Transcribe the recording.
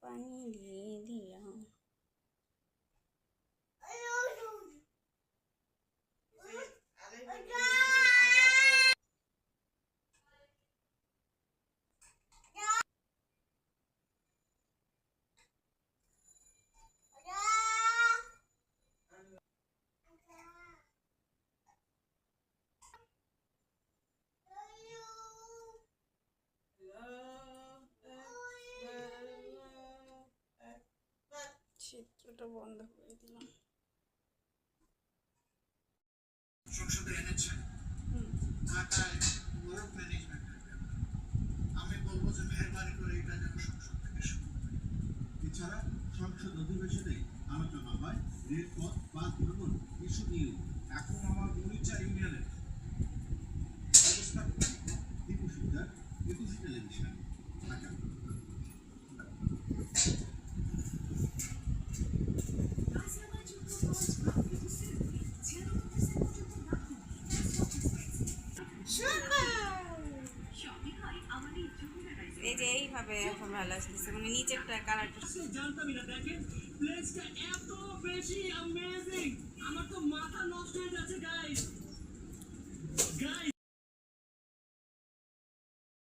পানি দিয়ে দিলাম। চিত্রটা বন্ধ করে দিলাম। সংসদে এনেছেন ঢাকায় ওয়ার্ক ম্যানেজমেন্ট। আমি বলবো যে মেহরবানি করে এটা যেন সংসদ থেকে শুরু হয়। এছাড়া সংসদ অধিবেশনে আলোচনা হয় রেলপথ বাস ভ্রমণ ইস্যু নিয়ে। এখন আমার মরিচা ইউনিয়নের অবস্থা দীপু সুন্দর, একুশে টেলিভিশন, ঢাকা। এই যে এইভাবে এখন ভালো আসতেছে, মানে নিচেরটা কালারটা জানতামই না। দেখেন প্লেসটা এত বেশি অ্যামেজিং, আমার তো মাথা নষ্ট হয়ে যাচ্ছে গাইস।